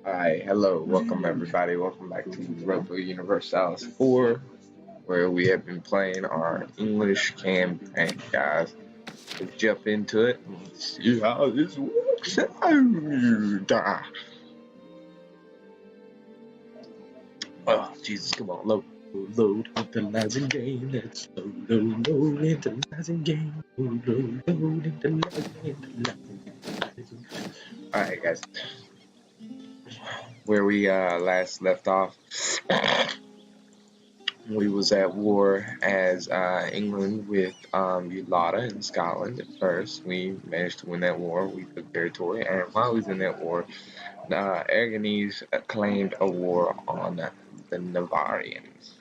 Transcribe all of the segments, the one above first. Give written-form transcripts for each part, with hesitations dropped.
Hi, hello, welcome everybody. Welcome back to Robo Universalis 4, where we have been playing our English campaign, guys. Let's jump into it and see how this works out. Oh, Jesus, come on, load, intelligent game. Let's load, intelligent game. Load, intelligent. Alright, guys. Where we last left off, we was at war as England with Ulata in Scotland. At first, we managed to win that war. We took territory, and while we was in that war, Aragonese claimed a war on the Navarrians,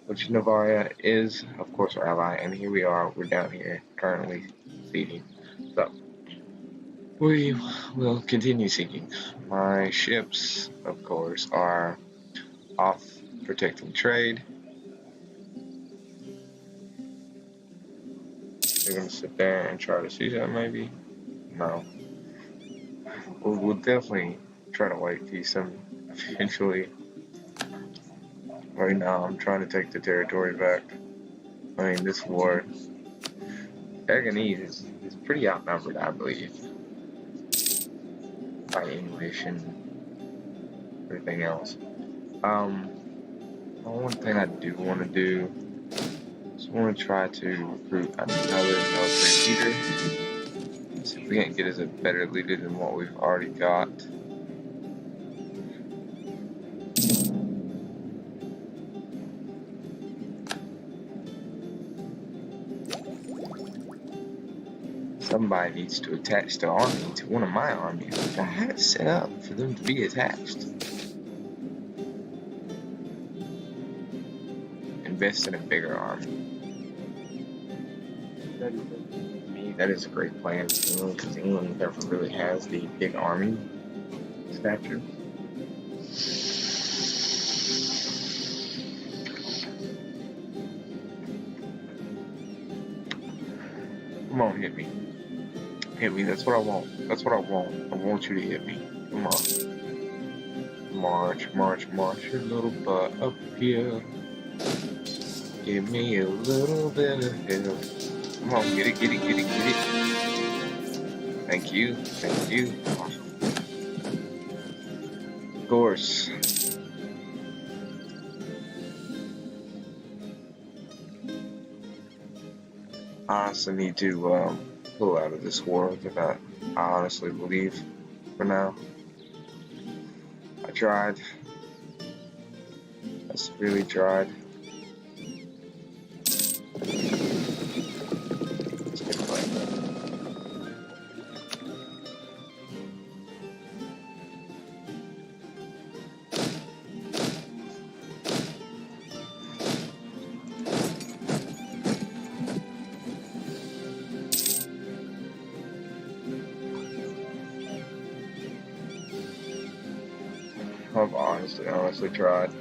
which Navarra is, of course, our ally. And here we are. We're down here currently sieging. So we will continue sieging. My ships, of course, are off protecting trade. They're gonna sit there and try to see that, maybe? No. We'll definitely try to white peace them eventually. Right now, I'm trying to take the territory back. I mean, this war, Aragonese is pretty outnumbered, I believe, by English and everything else. One thing I do want to do is I want to try to recruit another military leader. See if we can't get us a better leader than what we've already got. Somebody needs to attach the army to one of my armies, which I had it set up for them to be attached. Invest in a bigger army. That is a great plan for England, because England never really has the big army stature. Come on, hit me. Hit me, that's what I want. That's what I want. I want you to hit me. Come on. March, march, march your little butt up here. Give me a little bit of help. Come on, get it, get it, get it, get it. Thank you, thank you. Of course. I honestly need to pull out of this war. I honestly believe for now. I tried. I really tried. Let's get away. I've honestly tried.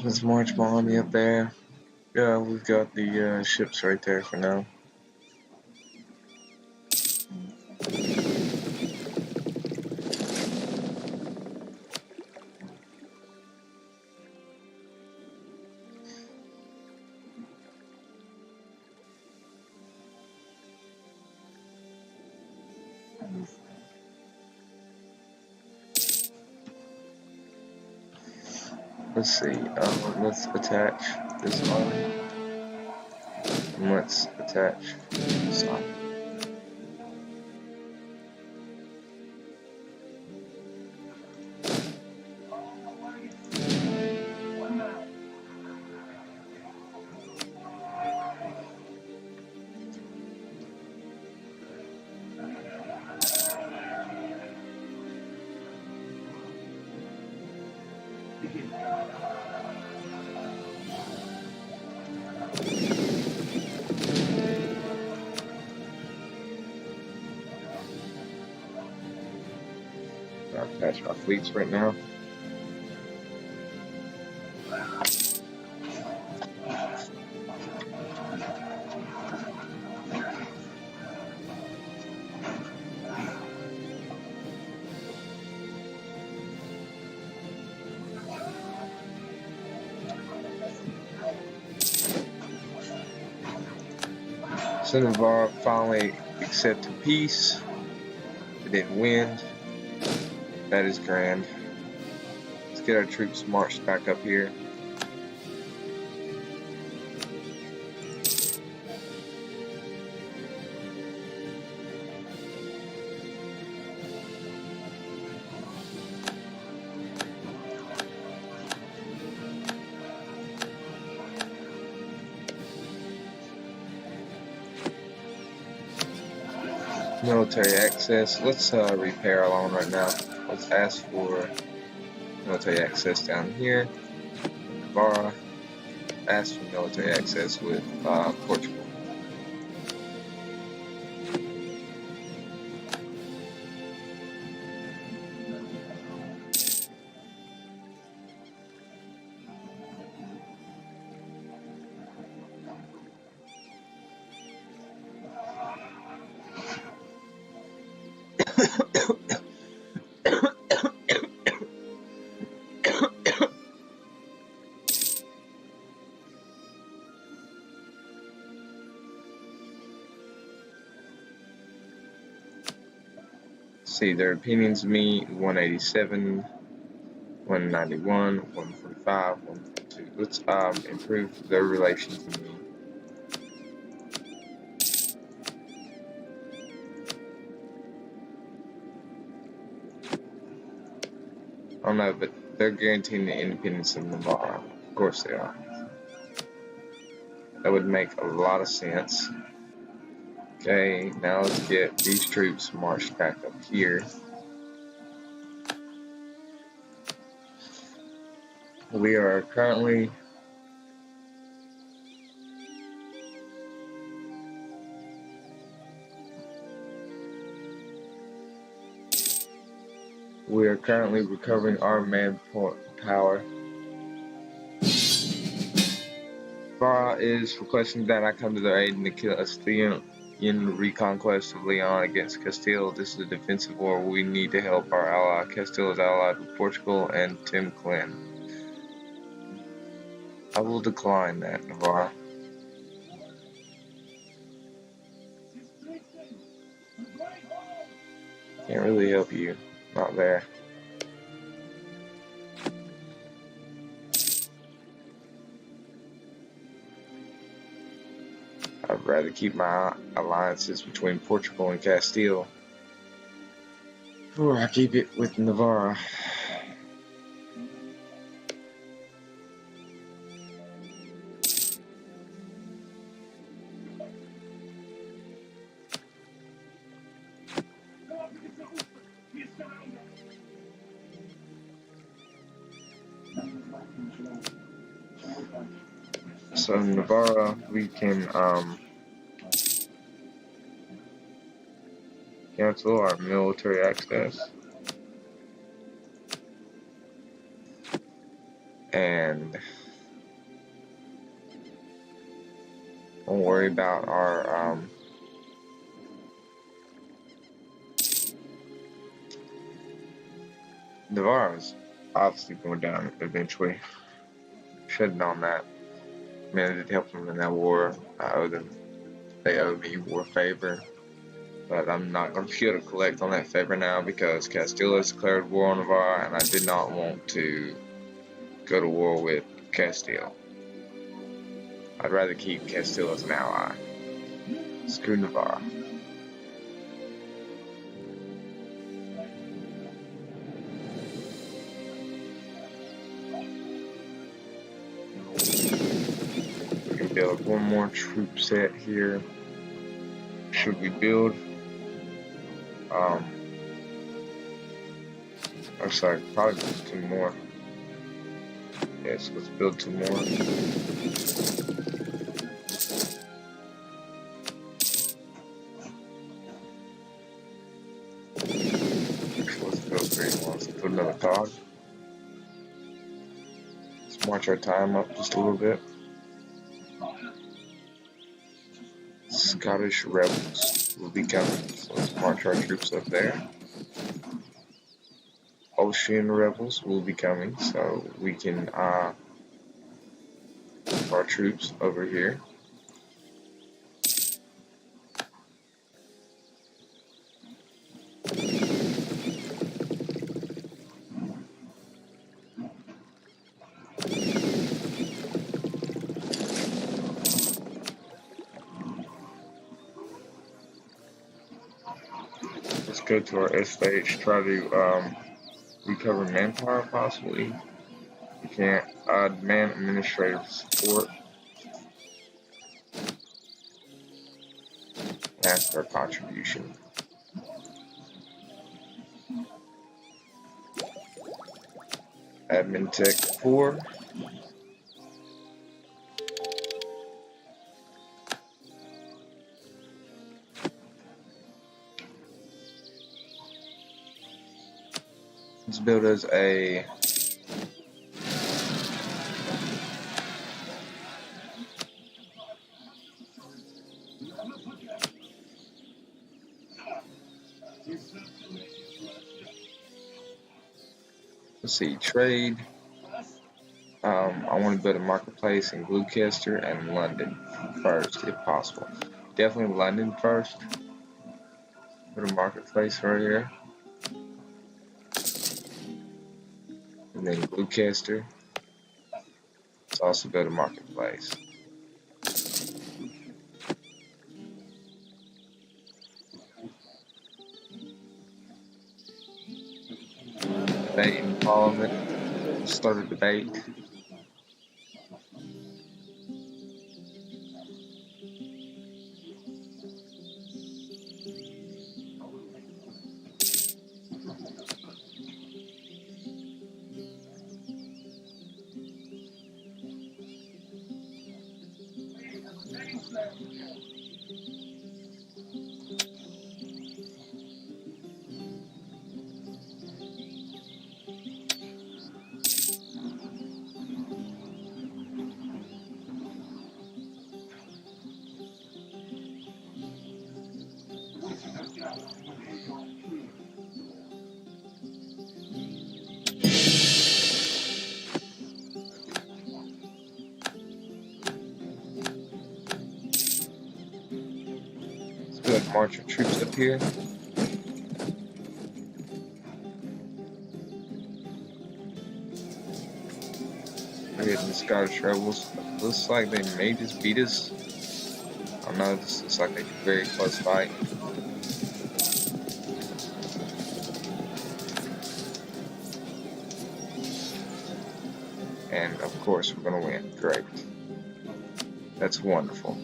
Let's march my army up there. Yeah, we've got the ships right there for now. Let's see, let's attach this army, and let's attach this army. I'll attach my fleets right now. So Navarra finally accepted peace. It didn't win. That is grand. Let's get our troops marched back up here. Military access. Let's repair our line right now. Let's ask for military access down here. Navarra. Ask for military access with Portugal. See, their opinions of me 187, 191, 145, 142. Let's improve their relations with me. I don't know, but they're guaranteeing the independence of Navarra. Of course they are. That would make a lot of sense. Okay, now let's get these troops marched back up here. We are currently recovering our manpower. Navarra is requesting that I come to their aid in the Castilian reconquest of Leon against Castile. This is a defensive war. We need to help our ally. Castile is allied with Portugal and Tim Clan. I will decline that, Navarra. Can't really help you. Not there. I'd rather keep my alliances between Portugal and Castile before I keep it with Navarra. So Navarra, we can cancel our military access and don't worry about our Navarra's obviously going down eventually. Should have known that. I mean, I did help them in that war. I owe them. They owe me war favor. But I'm not going to be able to collect on that favor now because Castile has declared war on Navarra and I did not want to go to war with Castile. I'd rather keep Castile as an ally. Screw Navarra. We can build one more troop set here. Should we build? I'm sorry, probably 2 more. Yes, let's build 2 more. Actually, let's build 3 more. Let's put another cog. Let's march our time up just a little bit. Scottish rebels will be coming, so let's march our troops up there. Ocean rebels will be coming, so we can our troops over here. Let's go to our stage, try to recover manpower possibly. We can't demand administrative support. Ask for a contribution. Admin Tech 4. Let's build us a let's see, trade. I want to build a marketplace in Gloucester and London first, if possible. Definitely London first. Put a marketplace right here. And then Gloucester. Let's also build a marketplace. Debate in Parliament. Start a debate. Let's go ahead and march our troops up here. We're hitting the Scottish rebels. Looks like they may just beat us. I know this looks like a very close fight. And of course we're gonna win. Great. That's wonderful.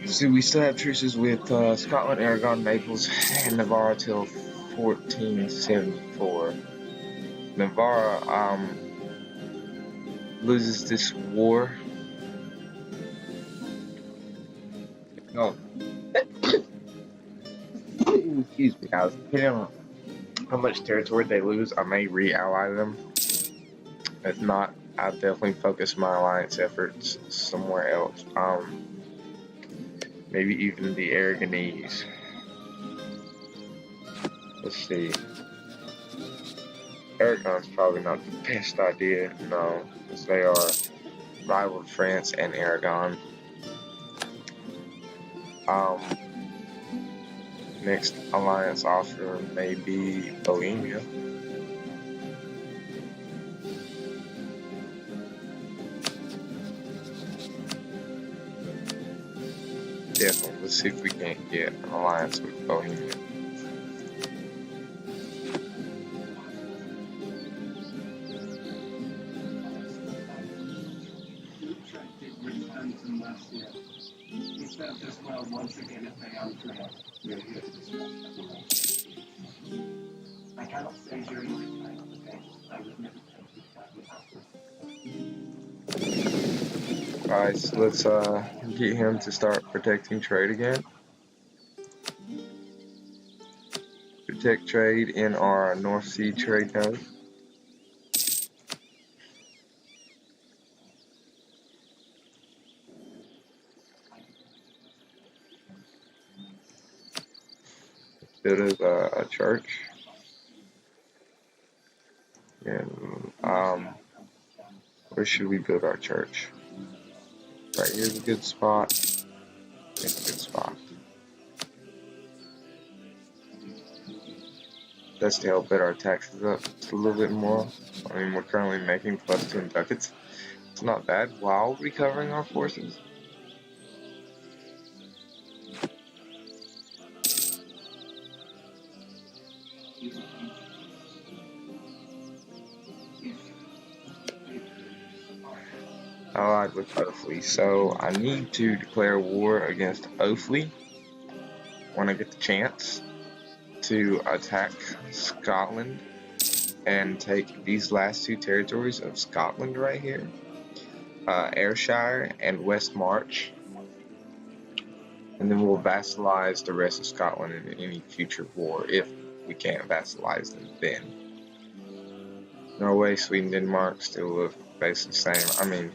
See, we still have truces with Scotland, Aragon, Naples, and Navarra till 1474. Navarra loses this war. Oh, excuse me, guys. Depending on how much territory they lose, I may re-ally them. If not, I'll definitely focus my alliance efforts somewhere else. Maybe even the Aragonese. Let's see. Aragon's probably not the best idea, no, because they are rival France and Aragon. Next alliance offer may be Bohemia. Definitely. Let's see if we can't get an alliance with Bohemia. Alright, so let's get him to start protecting trade again. Protect trade in our North Sea trade node. Build a church. And where should we build our church? Right here's a good spot. It's a good spot. That's to help get our taxes up just a little bit more. I mean, we're currently making +2 ducats. It's not bad while recovering our forces. Allied with Offaly, so I need to declare war against Offaly when I get the chance to attack Scotland and take these last 2 territories of Scotland right here, Ayrshire and West March, and then we'll vassalize the rest of Scotland in any future war if we can't vassalize them then. Norway, Sweden, Denmark still look basically the same. I mean,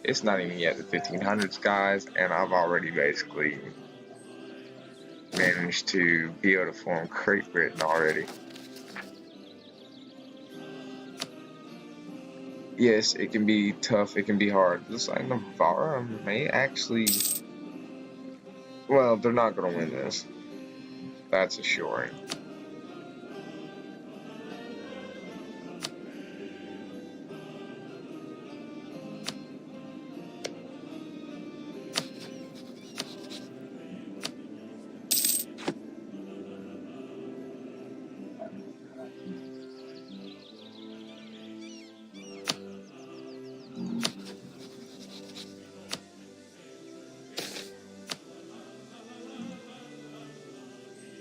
it's not even yet the 1500s, guys, and I've already basically managed to be able to form Great Britain already. Yes, it can be tough, it can be hard. Looks like Navarra may actually... Well, they're not going to win this. That's assuring.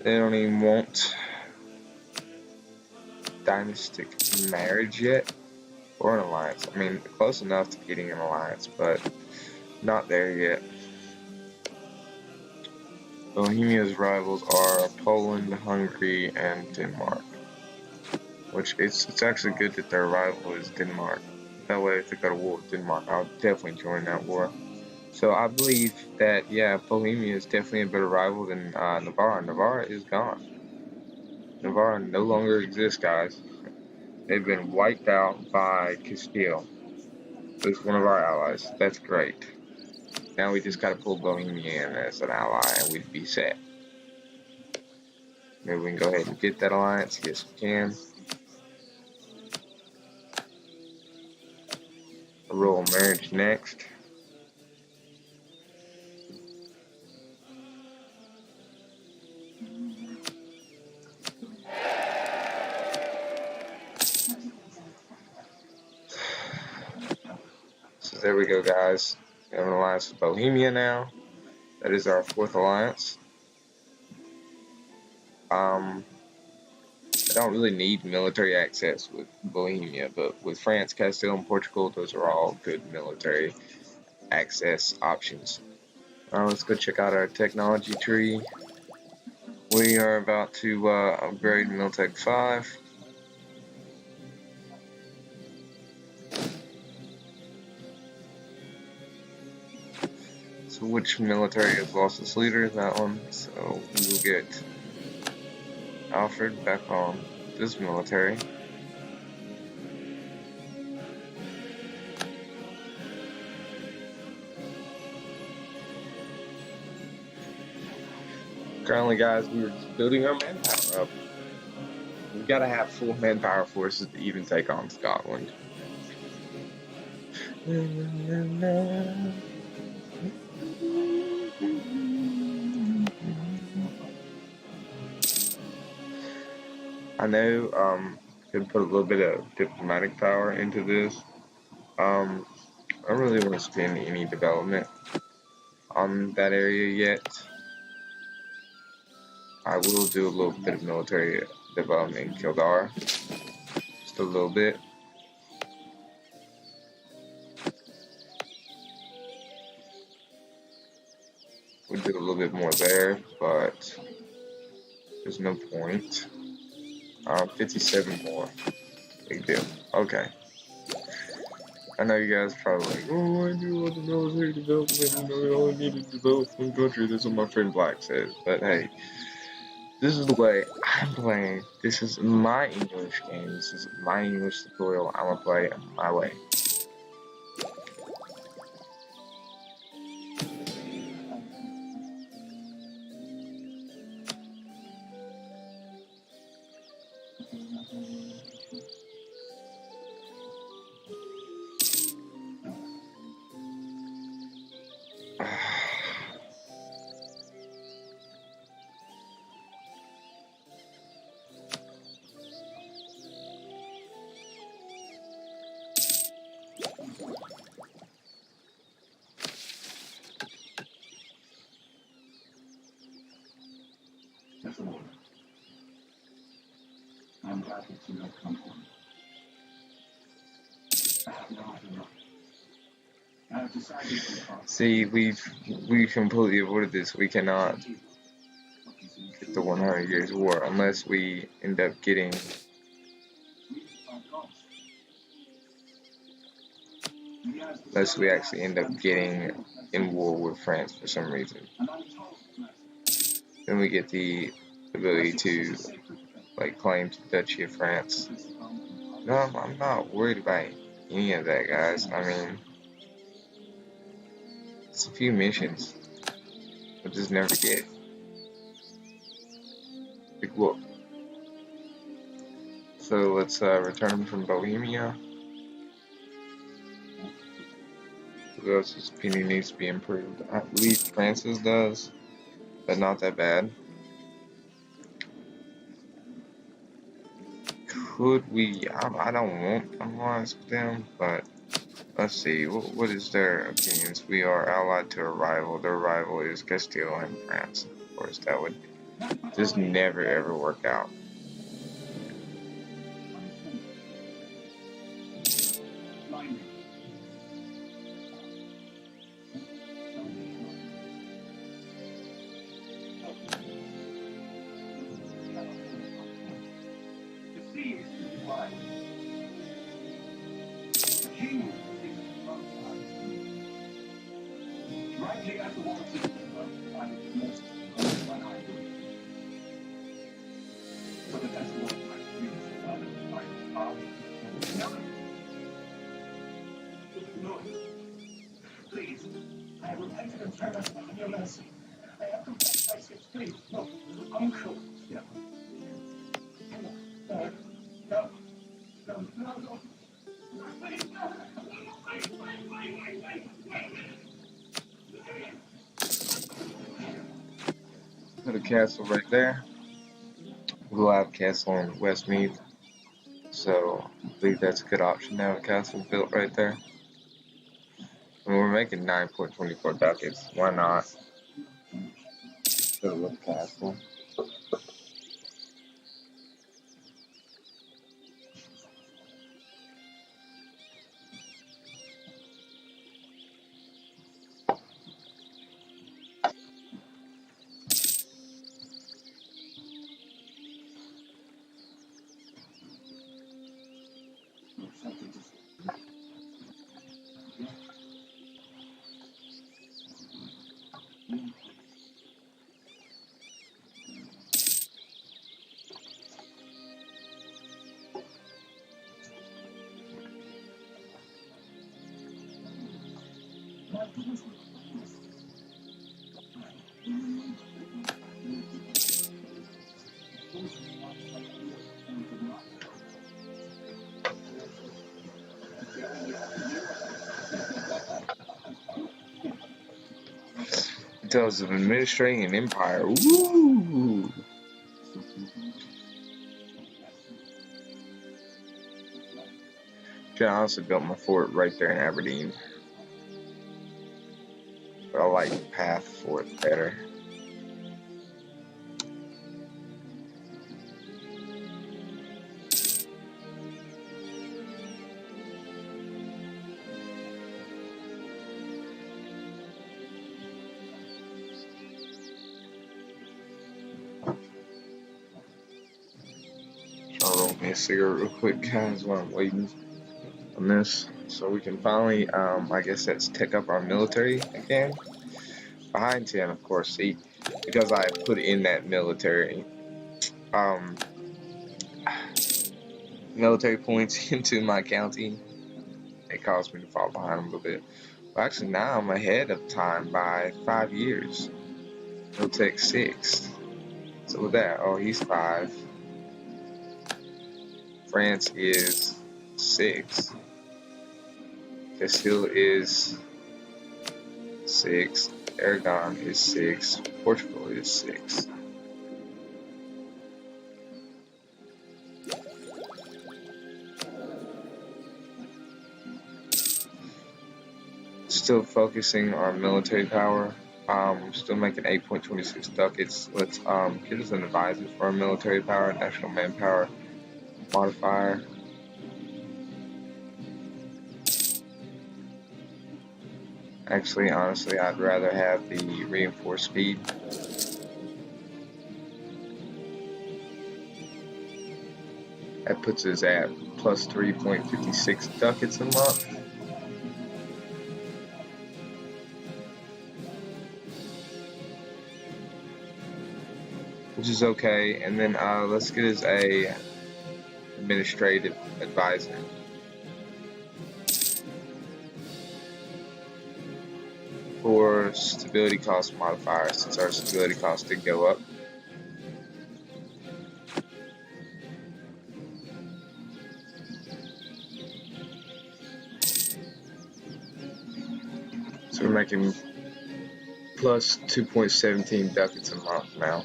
They don't even want dynastic marriage yet, or an alliance. I mean, close enough to getting an alliance, but not there yet. Bohemia's rivals are Poland, Hungary, and Denmark. Which it's actually good that their rival is Denmark. That way, if they go to war with Denmark, I'll definitely join that war. So I believe that, yeah, Bohemia is definitely a better rival than Navarra. Navarra is gone. Navarra no longer exists, guys. They've been wiped out by Castile, who's one of our allies. That's great. Now we just gotta pull Bohemia in as an ally and we'd be set. Maybe we can go ahead and get that alliance. Yes, we can. A royal marriage next. So there we go, guys. We have an alliance with Bohemia now. That is our 4th alliance. I don't really need military access with Bohemia, but with France, Castile, and Portugal, those are all good military access options. Let's go check out our technology tree. We are about to upgrade Miltech 5. So which military has lost its leader? That one. So we will get Alfred back on this military. Currently, guys, we're just building our manpower up. We've got to have full manpower forces to even take on Scotland. I know could put a little bit of diplomatic power into this. I don't really want to spend any development on that area yet. I will do a little bit of military development in Kildare, just a little bit. We'll do a little bit more there, but there's no point. 57 more. Big deal. Okay. I know you guys probably like, oh, I do want the military development. You know, I need to develop one country. That's what my friend Black says. But hey, this is the way I'm playing. This is my English game. This is my English tutorial. I'm gonna play it my way. I'm glad that you have come home. I have no other luck. I have decided to talk. See, we completely avoided this. We cannot get the 100 Years War unless we end up getting. Unless we actually end up getting in war with France for some reason. Then we get the ability to like claim the Duchy of France. No, I'm not worried about any of that, guys. I mean, it's a few missions. We'll just never get. Like, look. So let's return from Bohemia. Who else's opinion needs to be improved? I believe France's does, but not that bad. Could we? I don't want alliance with them, but let's see. What is their opinions? We are allied to a rival. Their rival is Castile and France. Of course, that would just never ever work out. Please, I have repented and turned us on your mercy. I have confessed my sins. Please, no, uncle. No. No. No. No. No. No. Please, no. Put a castle right there. We'll have a castle in Westmeath. So I believe that's a good option to have a castle built right there. And we're making 9.24 ducats. Why not? Build a little castle. It tells of administrating an empire. Woo! Could honestly build my fort right there in Aberdeen, but I like the path for it better. I'll roll me a cigarette real quick, guys, while I'm waiting on this, so we can finally, I guess that's take up our military again. Behind 10, of course. See, because I put in that military points into my county, it caused me to fall behind a little bit. Well, actually, now I'm ahead of time by 5 years. He'll take 6. So with that, oh, he's 5. France is 6. Castile is 6. Aragon is 6. Portugal is 6. Still focusing on military power. Still making 8.26 ducats. Let's get us an advisor for our military power, national manpower modifier. Actually, honestly, I'd rather have the reinforced speed. That puts us at plus 3.56 ducats a month. Which is okay. And then let's get us a administrative advisor. For stability cost modifier, since our stability cost did go up. So we're making plus 2.17 ducats a month now.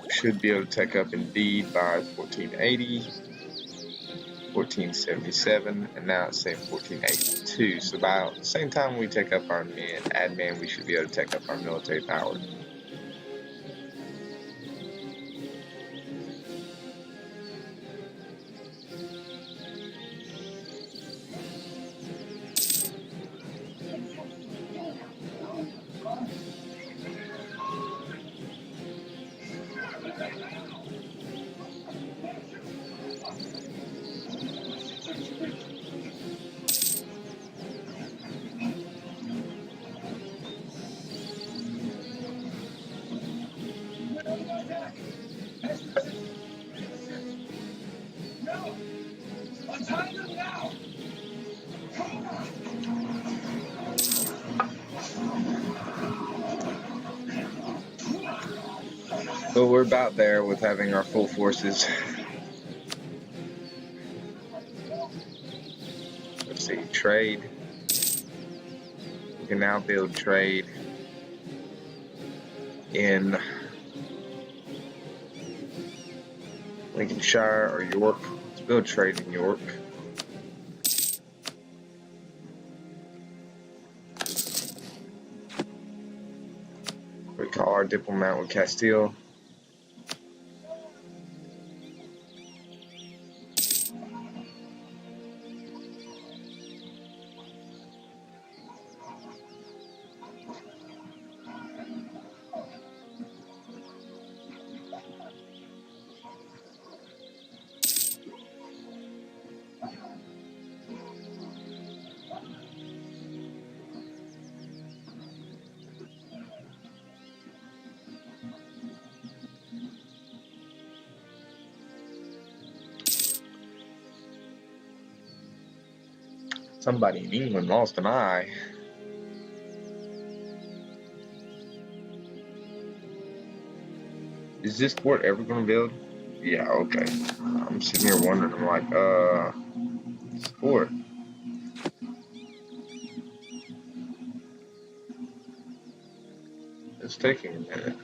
Should be able to take up Indeed by 1480, 1477, and now it's saying 1482. So about the same time we take up our admin, we should be able to take up our military power. So we're about there with having our full forces. Let's see, trade. We can now build trade in Lincolnshire or York. Let's build trade in York. We call our diplomat with Castile. Somebody in England lost an eye. Is this fort ever gonna build? Yeah, okay. I'm sitting here wondering, I'm like, this fort. It's taking a minute.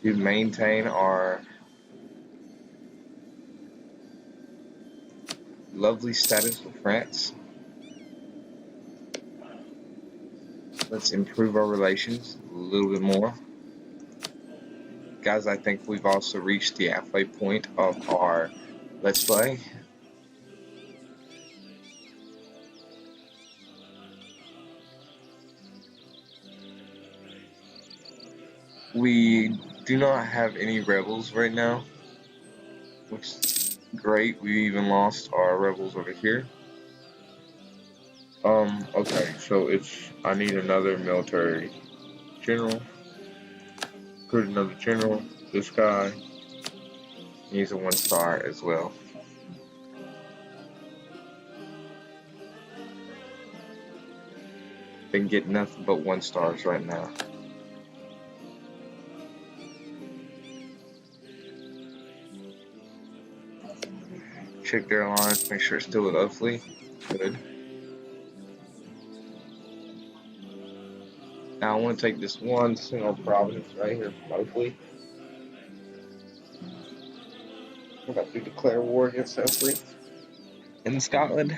to maintain our lovely status with France. Let's improve our relations a little bit more. Guys, I think we've also reached the halfway point of our Let's Play. We do not have any rebels right now, which is great. We even lost our rebels over here. Okay, so I need another military general. Put another general. This guy needs a 1-star as well. Been getting nothing but 1-stars right now. Check their alliance, make sure it's still with Oakley. Good. Now I want to take this one single province right here from Oakley. I'm about to declare war against Oakley in Scotland.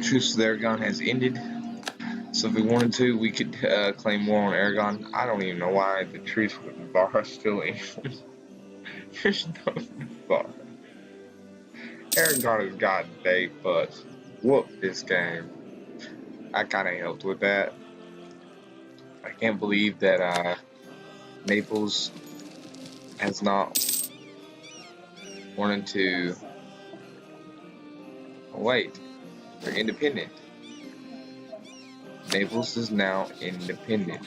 Truce with Aragon has ended. So if we wanted to, we could claim war on Aragon. I don't even know why the truce with Navarra is still in. There's no Navarra. Aragon has gotten day butts. Whoop this game. I kind of helped with that. I can't believe that Naples has not wanted to. Oh, wait, they're independent. Naples is now independent.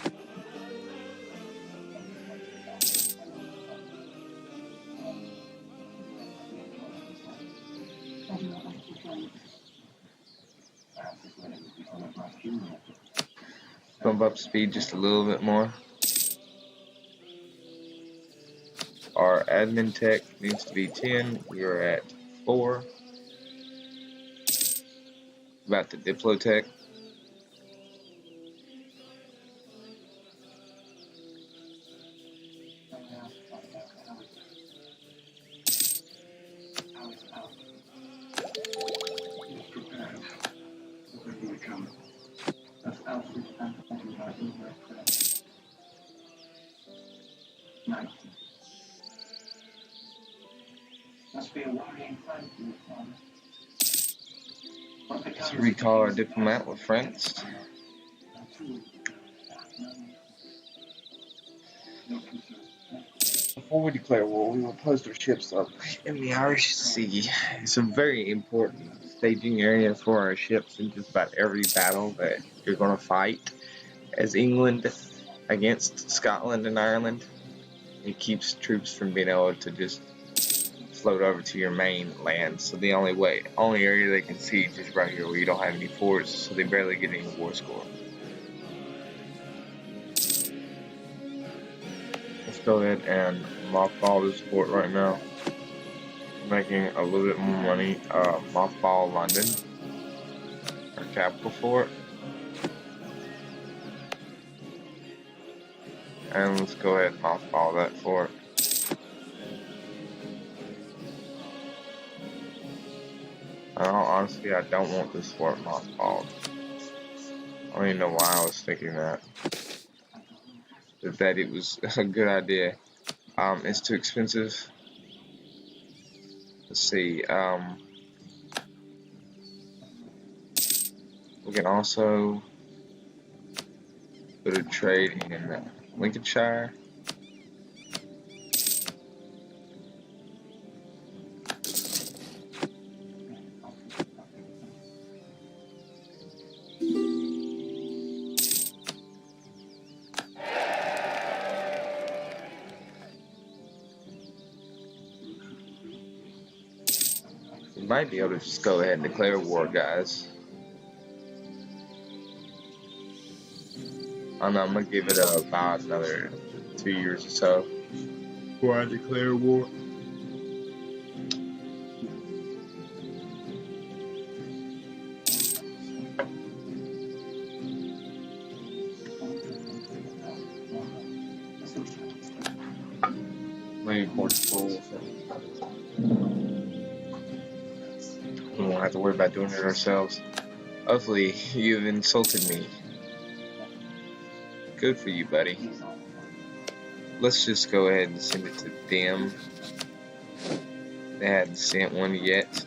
Bump up speed just a little bit more. Our admin tech needs to be 10. We are at 4. About the Diplotech. Let's recall our diplomat with France. Before we declare war, we will post our ships up in the Irish Sea. It's a very important staging area for our ships in just about every battle that you're going to fight. As England against Scotland and Ireland, it keeps troops from being able to just float over to your main land. So the only area they can siege is right here where you don't have any forts, so they barely get any war score. Let's go ahead and mothball this fort right now. Making a little bit more money. Mothball London, our capital fort. And let's go ahead and mothball that fort. Honestly, I don't want this fort mothballed. I don't even know why I was thinking that. That it was a good idea. It's too expensive. Let's see. We can also put a trade in Lincolnshire. We might be able to just go ahead and declare war, guys. I don't know, I'm gonna give it about another 2 years or so before I declare war. Maybe Portugal. We won't have to worry about doing it ourselves. Hopefully, you've insulted me. Good for you, buddy. Let's just go ahead and send it to them. They hadn't sent one yet.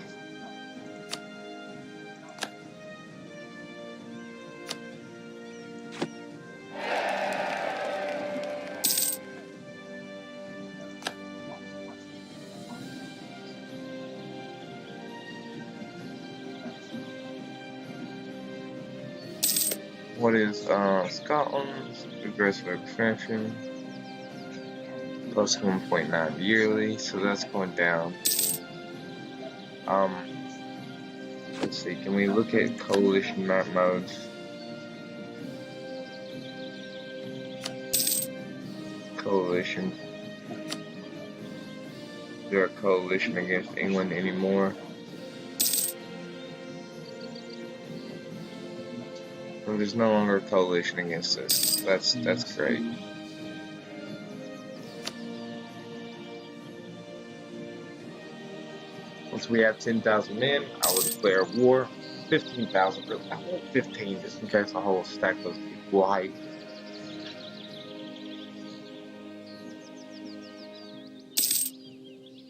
What is Scotland's aggressive expansion? Plus 1.9 yearly, so that's going down. Let's see, can we look at coalition map modes? Coalition. Is there a coalition against England anymore? Well, there's no longer a coalition against us. That's great. Once we have 10,000 men, I will declare war. 15,000, really. I want 15 just in case the whole stack goes white.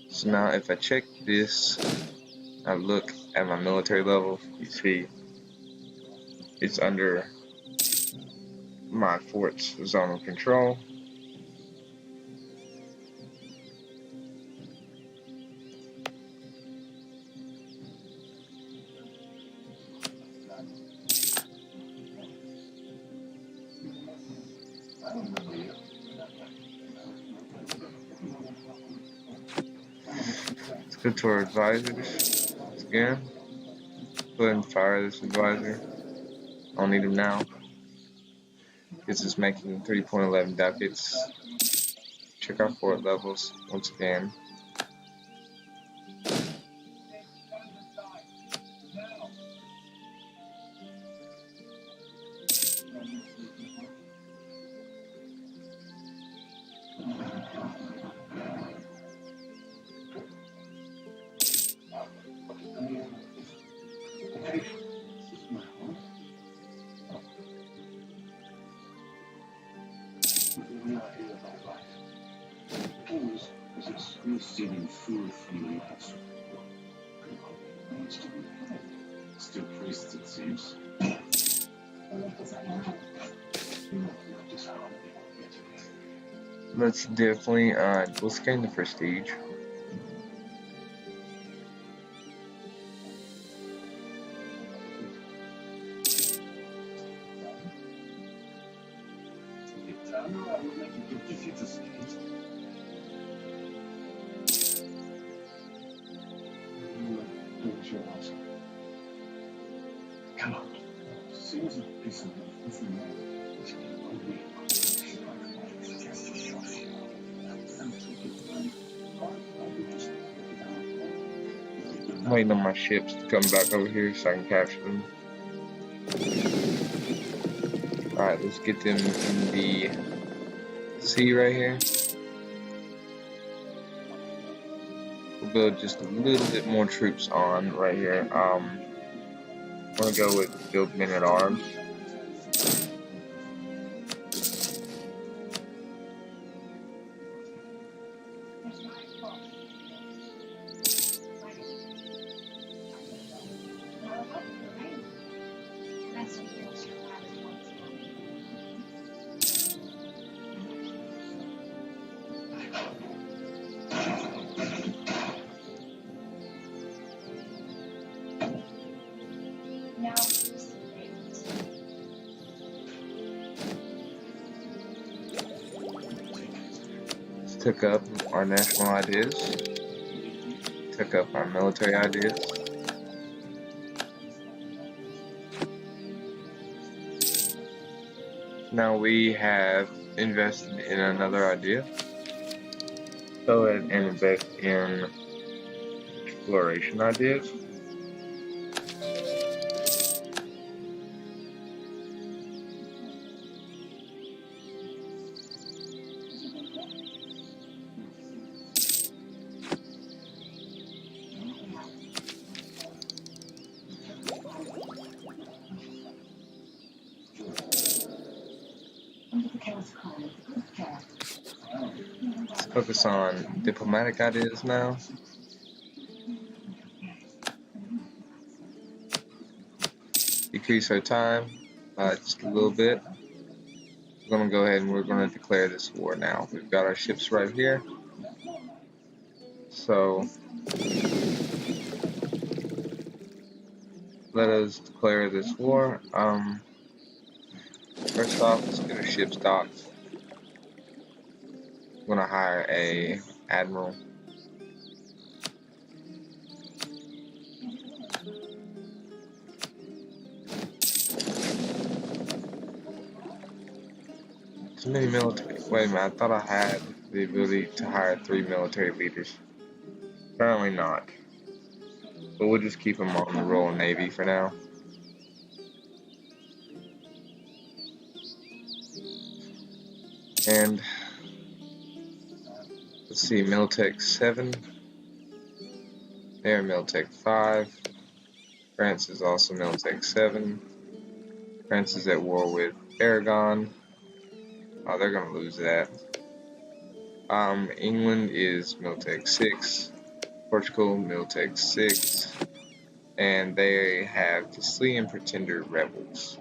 So now if I check this, I look at my military level, you see it's under my fort's zone of control. Let's go to our advisors again. Go ahead and fire this advisor. I don't need him now. This is making 3.11 ducats. Check our fort levels once again. Stealing food from the master. Still priests, it seems. Let's definitely let's gain the prestige. Come on. Seems a piece of I'm waiting on my ships to come back over here so I can capture them. Alright, let's get them in the sea right here. We'll build just a little bit more troops on right here. I'm gonna go with build men at arms. Took up our national ideas took up our military ideas. Now we have invested in another idea. Go ahead and invest in exploration ideas. Let's focus on diplomatic ideas now. Decrease our time by just a little bit. We're going to go ahead and we're going to declare this war now. We've got our ships right here. So let us declare this war. First off, let's get our ships docked. I'm going to hire a admiral. Too many military. Wait a minute, I thought I had the ability to hire 3 military leaders. Apparently not. But we'll just keep them on the Royal Navy for now. And let's see, Miltech 7. They're Miltech 5. France is also Miltech 7. France is at war with Aragon. Oh, they're gonna lose that. England is Miltech 6. Portugal, Miltech 6. And they have Castilian Pretender rebels.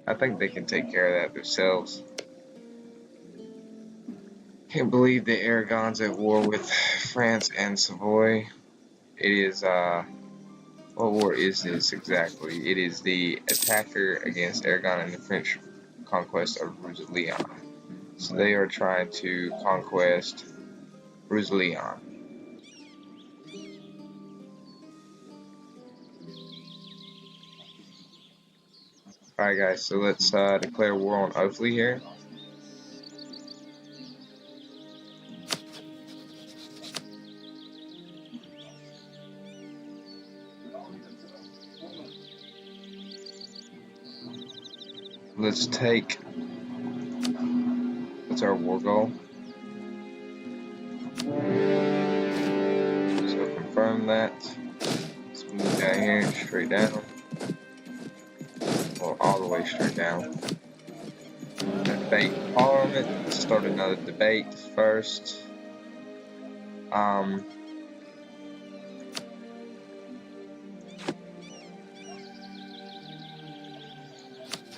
I think they can take care of that themselves. Can't believe the Aragon's at war with France and Savoy. It is, what war is this exactly? It is the attacker against Aragon and the French conquest of Roussillon. So they are trying to conquest Roussillon. Alright guys, so let's declare war on Oakley here. Let's take, what's our war goal? So confirm that. Let's move down here, straight down. Well, all the way straight down. Debate Parliament. Let's start another debate first.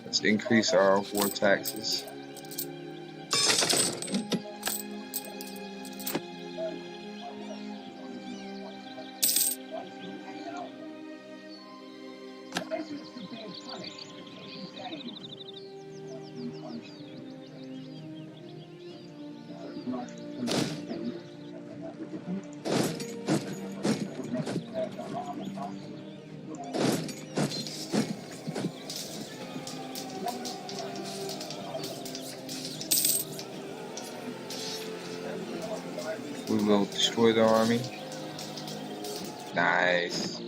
Let's increase our war taxes. We will destroy the army. Nice.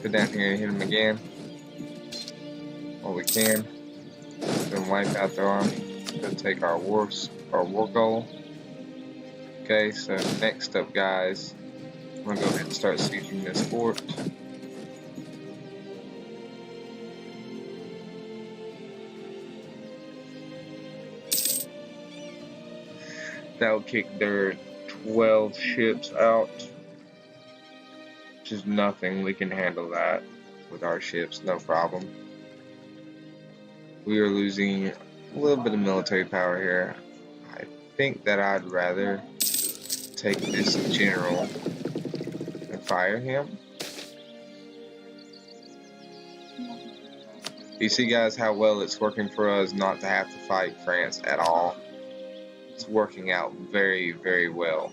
Go down here and hit them again. All we can. Then wipe out their army. Go take our war goal. Okay, so next up, guys, I'm gonna go ahead and start sieging this fort. That'll kick their 12 ships out, which is nothing. We can handle that with our ships, no problem. We are losing a little bit of military power here. I think that I'd rather take this general and fire him. You see, guys, how well it's working for us not to have to fight France at all. It's working out very, very well.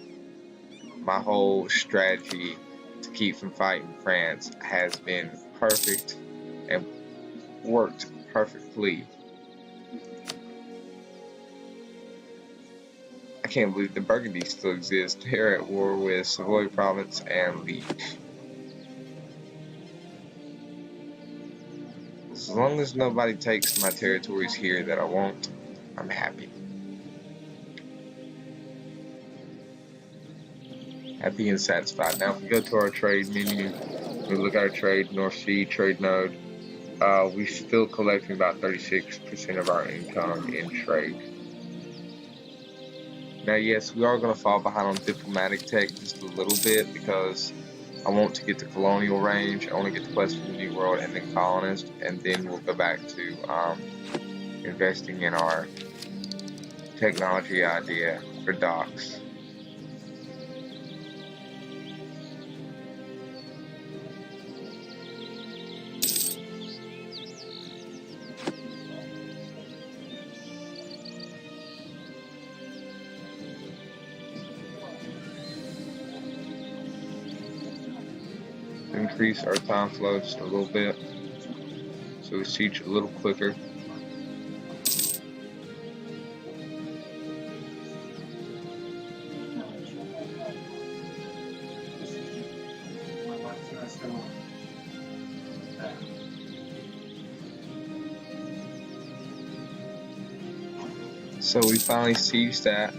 My whole strategy to keep from fighting France has been perfect and worked perfectly. I can't believe the Burgundy still exists. They're at war with Savoy Province and Liege. As long as nobody takes my territories here that I want, I'm happy. Happy and satisfied. Now, if we go to our trade menu, we look at our trade, North Sea trade node, we're still collecting about 36% of our income in trade. Now, yes, we are going to fall behind on diplomatic tech just a little bit because I want to get to colonial range. I want to get to Quest for the New World and then colonist, and then we'll go back to investing in our technology idea for docks. Increase our time flow just a little bit so we siege a little quicker. So we finally sieged that.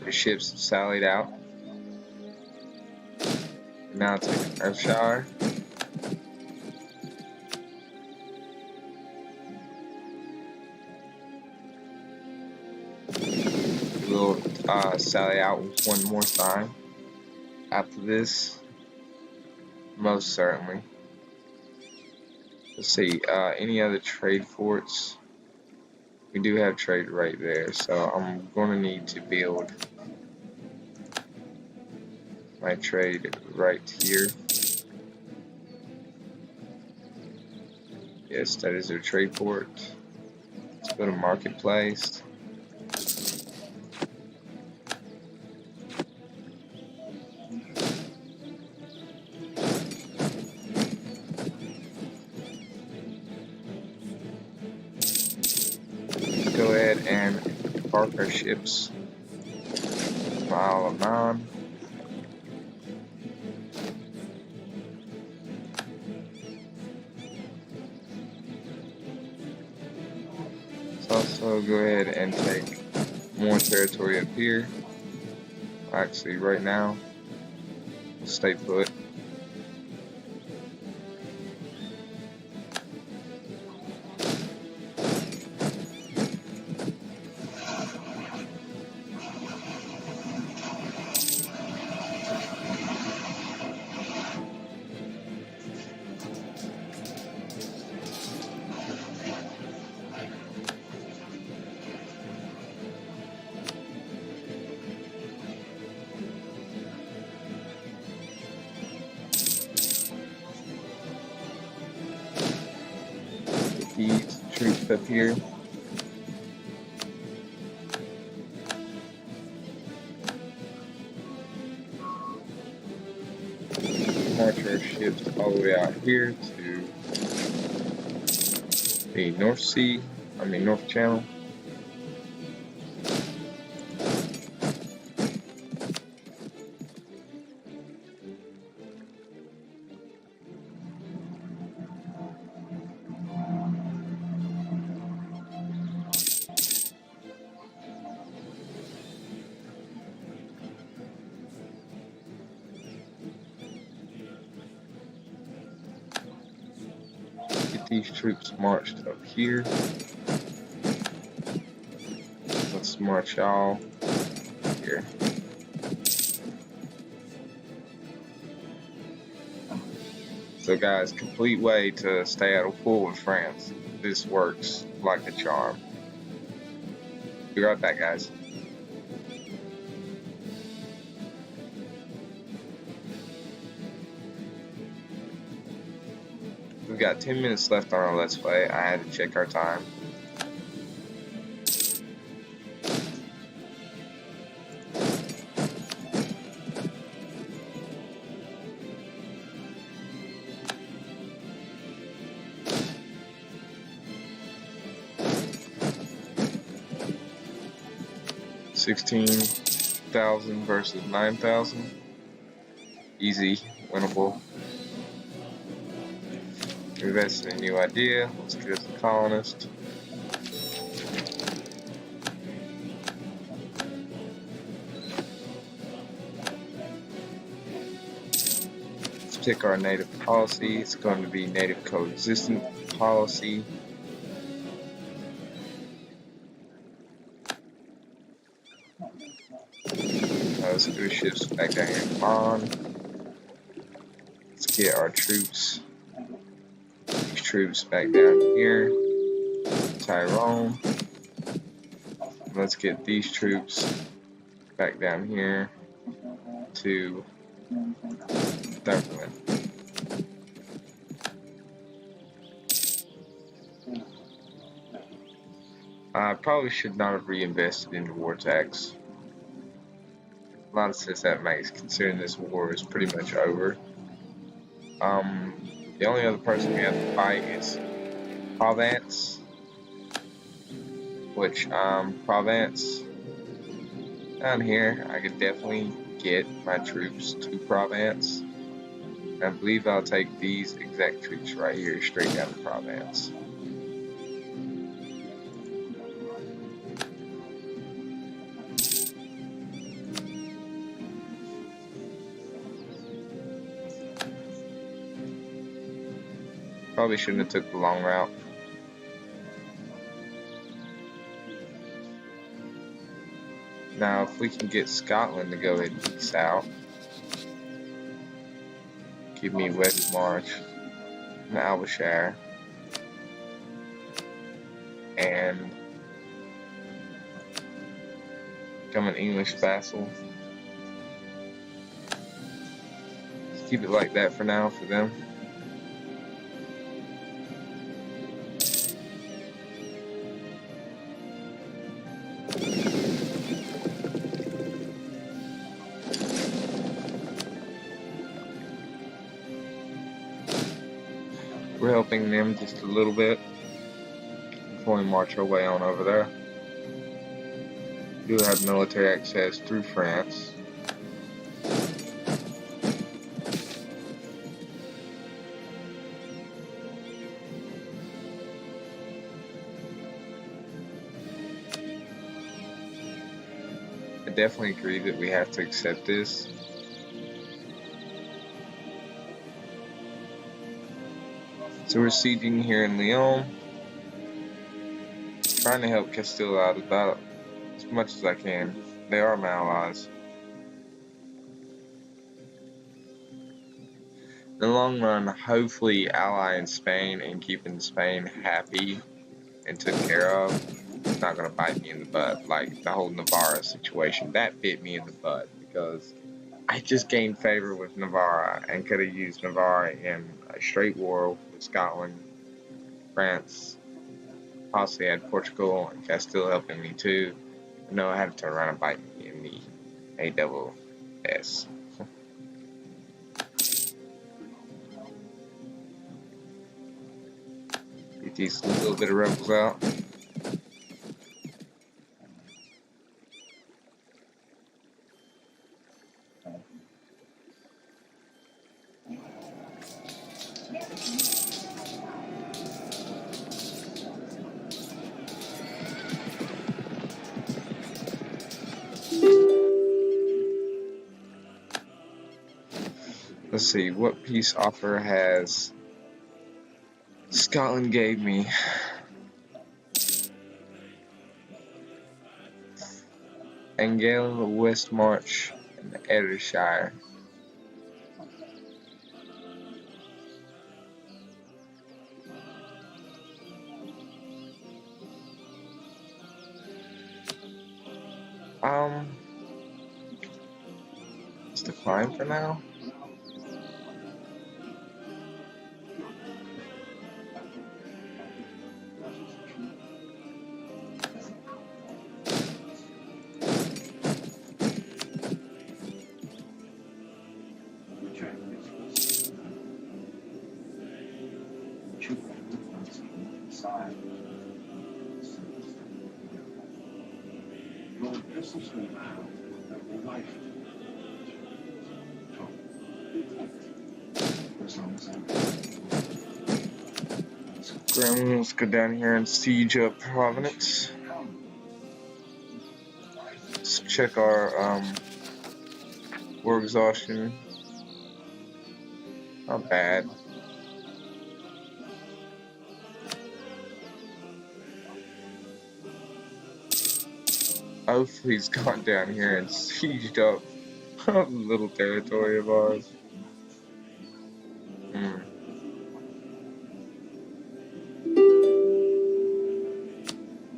The ships have sallied out. Now take our shower. We'll sally out one more time after this, most certainly. Let's see, any other trade forts? We do have trade right there, so I'm going to need to build my trade right here. Yes, that is our trade port. Let's go to marketplace. Go ahead and park our ships. Isle of Man. Let's also go ahead and take more territory up here. Actually, right now, stay put. These troops up here. March our ships all the way out here to the North Channel. These troops marched up here. Let's march y'all here. So guys, complete way to stay out of war with France. This works like a charm. Be right back, guys. we've got 10 minutes left on our Let's Play. I had to check our time. $16,000 versus 9,000. Easy, winnable. Invest in a new idea. Let's get as a colonist. Let's pick our native policy. It's going to be native coexistence policy. Let's get our ships back down here in Bond. Let's get our troops. These troops back down here. Tyrone. Let's get these troops back down here to Dublin. I probably should not have reinvested into war tax. A lot of sense that makes, considering this war is pretty much over. The only other person we have to fight is Provence, which Provence down here I could definitely get my troops to Provence. I believe I'll take these exact troops right here straight down to Provence. Probably shouldn't have took the long route. Now, if we can get Scotland to go ahead and peace out, give me West March and Albashire, and become an English vassal. Let's keep it like that for now for them. We're helping them just a little bit before we march our way on over there. We do have military access through France. I definitely agree that we have to accept this. So we're sieging here in Lyon, trying to help Castile out about as much as I can. They are my allies. In the long run, hopefully allying Spain and keeping Spain happy and took care of, it's not going to bite me in the butt like the whole Navarra situation. That bit me in the butt because I just gained favor with Navarra and could have used Navarra in a straight war with Scotland, France, possibly had Portugal and Castile helping me too. No, I had to turn around and bite me in the ASS. Get these little bit of rebels out. Let's see, what peace offer has Scotland gave me? Angela, West March, and Ayrshire. Let's decline for now. Gremlin, let's go down here and siege up Providence. Let's check our war exhaustion. Not bad. Hopefully he's gone down here and sieged up a little territory of ours.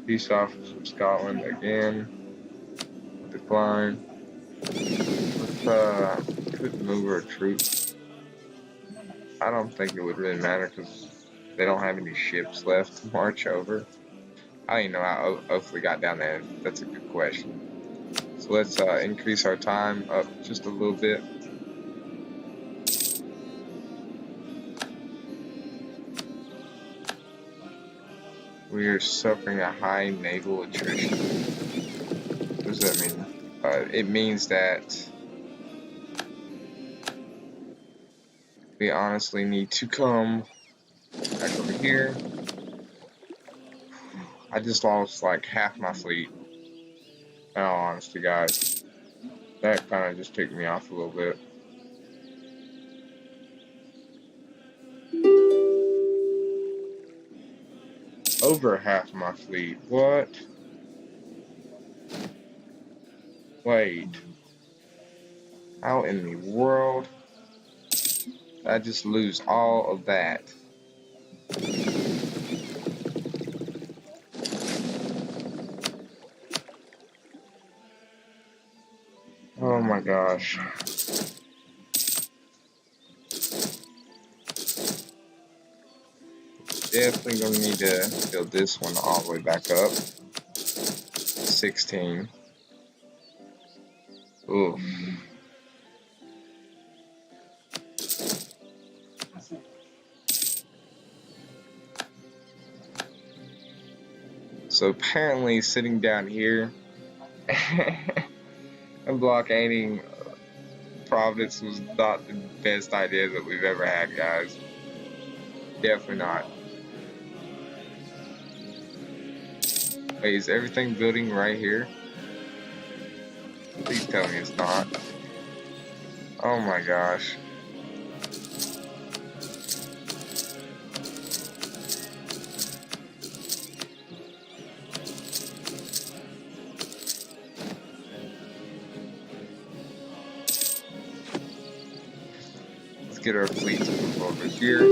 Peace offers from Scotland again. Decline. Let's could move our troops. I don't think it would really matter because they don't have any ships left to march over. I don't even know how hopefully got down there. That's a good question. So let's increase our time up just a little bit. We are suffering a high naval attrition. What does that mean? It means that we honestly need to come back over here. I just lost like half my fleet. In all honesty, guys. That kind of just ticked me off a little bit. Over half my fleet. What? Wait. How in the world? I just lose all of that. Oh my gosh. Definitely gonna need to build this one all the way back up. 16. Oof. So apparently sitting down here and blockading Providence was not the best idea that we've ever had, guys. Definitely not. Wait, is everything building right here? Please tell me it's not. Oh my gosh. Let's get our fleet to move over here.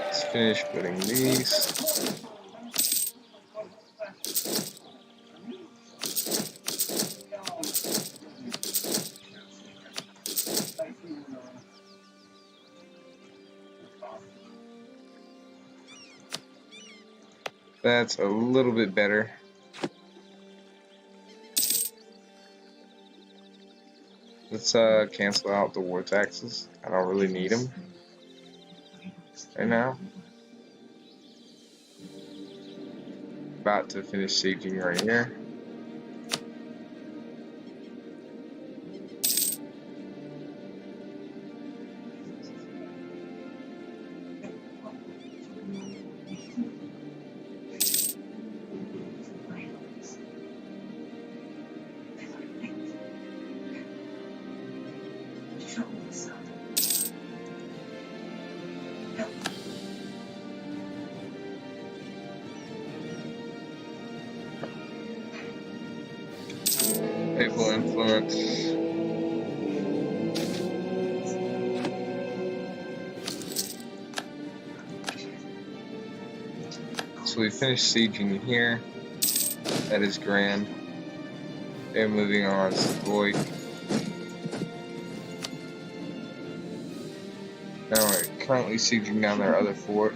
Let's finish putting these. That's a little bit better. Let's cancel out the war taxes. I don't really need them right now. About to finish sieging right here. Papal influence. So we finished sieging here. That is grand. They're moving on Savoy. Now we're currently sieging down their other fort.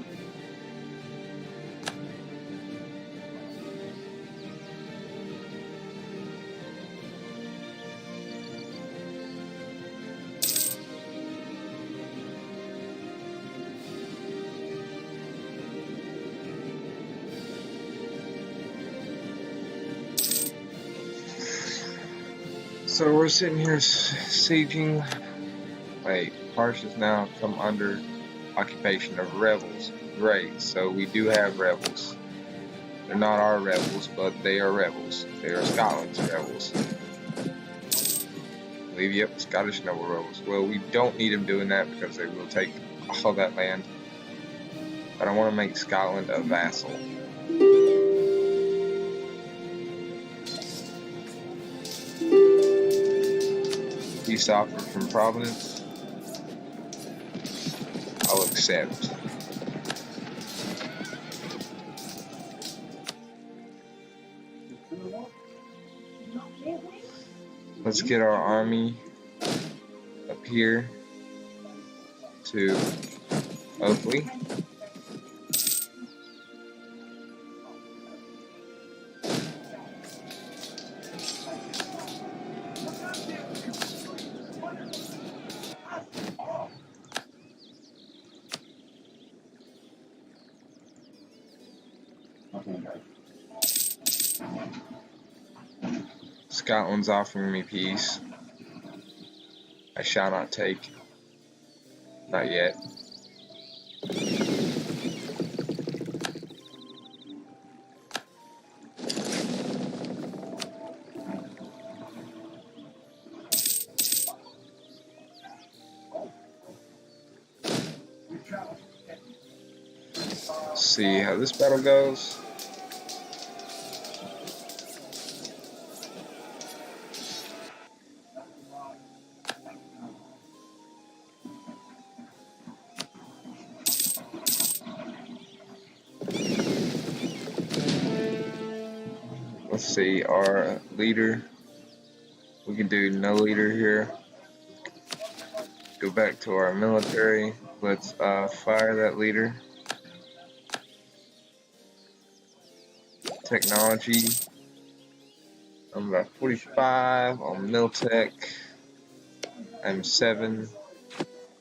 So we're sitting here sieging. Wait, Harsh has now come under occupation of rebels. Great, so we do have rebels. They're not our rebels, but they are rebels. They are Scotland's rebels. I believe, yep, Scottish noble rebels. Well, we don't need them doing that because they will take all that land. But I want to make Scotland a vassal. Peace offer from Providence. I'll accept. Let's get our army up here to Oakley. Scotland's offering me peace. I shall not take. Not yet. Let's see how this battle goes. Let's see, our leader. We can do no leader here. Go back to our military. Let's fire that leader. Technology. I'm about 45 on Miltech. I'm 7.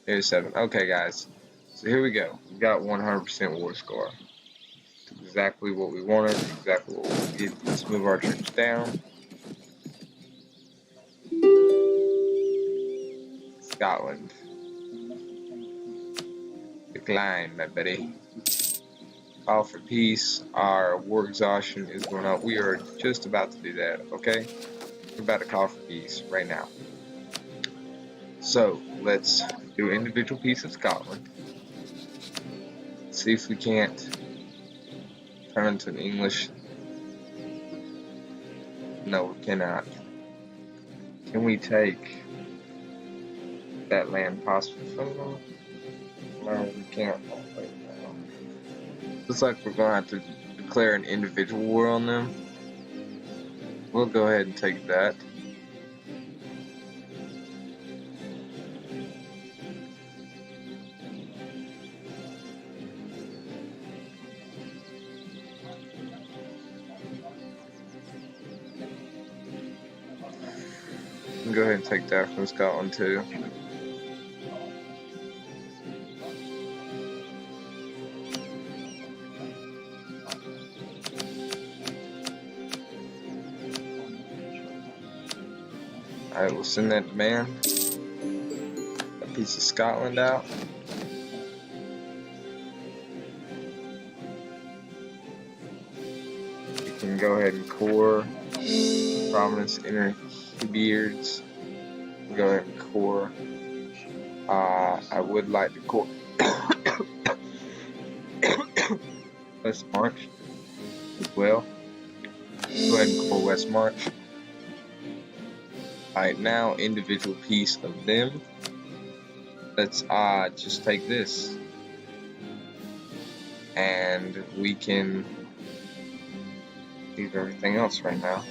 There's 7. Okay, guys. So here we go. We got 100% war score. It's exactly what we wanted. Exactly what we did. Let's move our troops down. Scotland. Decline, my buddy. Call for peace. Our war exhaustion is going up. We are just about to do that, okay? We're about to call for peace right now. So, let's do individual peace of Scotland. See if we can't turn into an English. No, we cannot. Can we take that land possibly from them? No, we can't. Looks like we're gonna have to declare an individual war on them. We'll go ahead and take that. Go ahead and take that from Scotland too. Alright, we'll send that demand. A piece of Scotland out. We can go ahead and core Prominence Inner Beards. Go ahead and core. I would like to core West March as well. Go ahead and core West March. Alright, now individual piece of them. Let's just take this. And we can leave everything else right now.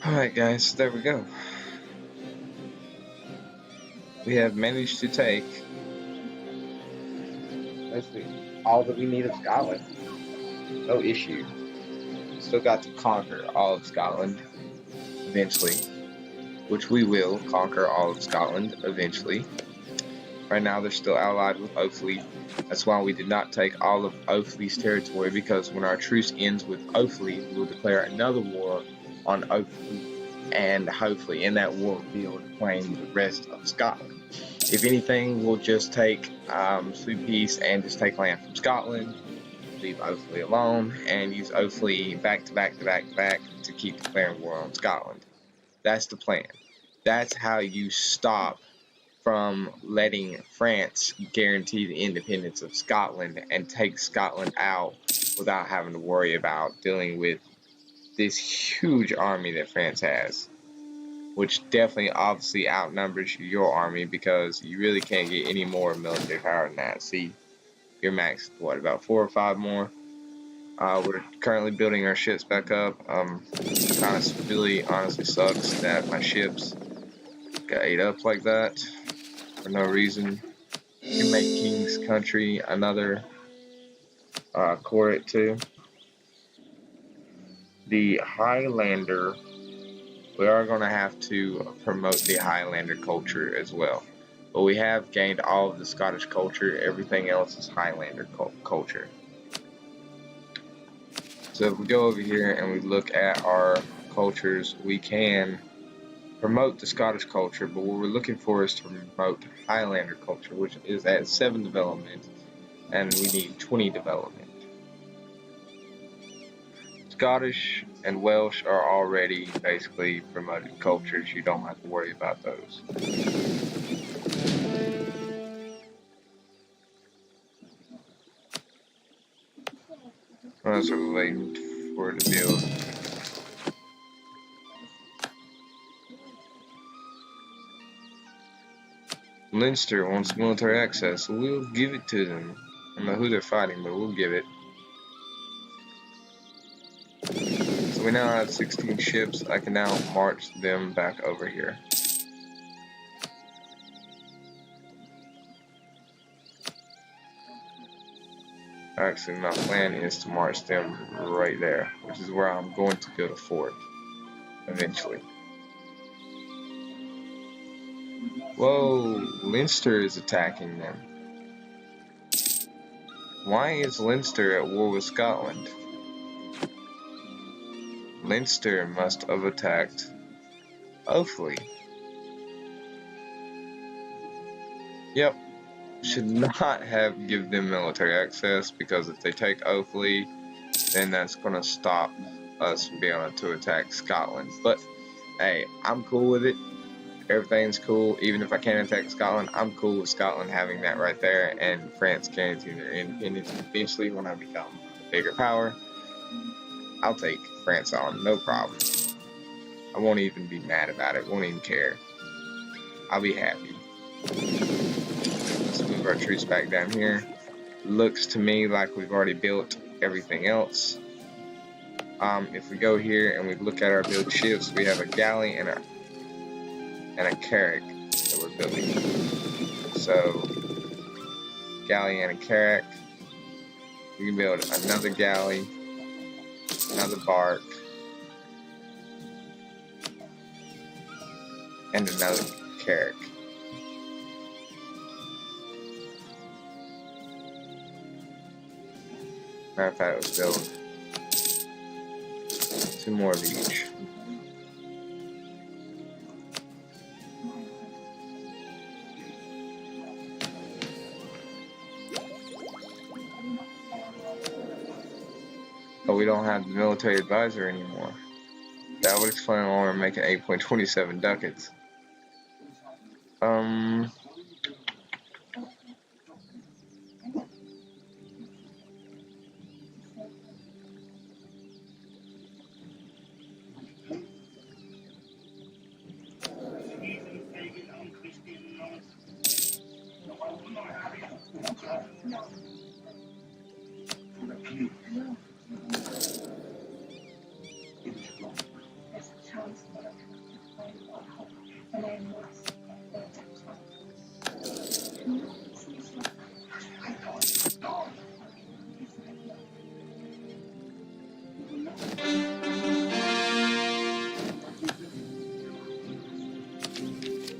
Alright guys, there we go. We have managed to take basically all that we need of Scotland. No issue. Still got to conquer all of Scotland eventually. which we will conquer all of Scotland eventually. Right now, they're still allied with Offaly. That's why we did not take all of Offaly's territory, because when our truce ends with Offaly, we will declare another war on Offaly, and hopefully in that war we'll be able to claim the rest of Scotland. If anything, we'll just take sweet peace and just take land from Scotland, leave Offaly alone, and use Offaly back to back to back to back to keep declaring war on Scotland. That's the plan. That's how you stop from letting France guarantee the independence of Scotland and take Scotland out without having to worry about dealing with this huge army that France has, which definitely obviously outnumbers your army, because you really can't get any more military power than that. See, your max, what, about 4 or 5 more? We're currently building our ships back up. Kind of really honestly sucks that my ships got ate up like that for no reason. You can make King's Country another court too. The Highlander, we are going to have to promote the Highlander culture as well. But we have gained all of the Scottish culture. Everything else is Highlander culture. So if we go over here and we look at our cultures, we can promote the Scottish culture, but what we're looking for is to promote Highlander culture, which is at 7 development, and we need 20 development. Scottish and Welsh are already basically promoted cultures. You don't have to worry about those. That's what we're waiting for it to build. Leinster wants military access. We'll give it to them. I don't know who they're fighting, but we'll give it. So we now have 16 ships. I can now march them back over here. Actually, my plan is to march them right there, which is where I'm going to build a fort eventually. Whoa, Leinster is attacking them. Why is Leinster at war with Scotland? Leinster must have attacked Offaly. Yep, should not have given them military access, because if they take Offaly, then that's going to stop us from being able to attack Scotland. But hey, I'm cool with it. Everything's cool. Even if I can't attack Scotland, I'm cool with Scotland having that right there, and France guaranteeing their independence. Eventually, when I become a bigger power, I'll take France on, no problem. I won't even be mad about it, won't even care. I'll be happy. Let's move our troops back down here. Looks to me like we've already built everything else. If we go here and we look at our build ships, we have a galley and a carrack that we're building. So, galley and a carrack. We can build another galley, another bark, and another carrack. Matter of fact, let's build 2 more of each. But we don't have the military advisor anymore. That would explain why we're making 8.27 ducats.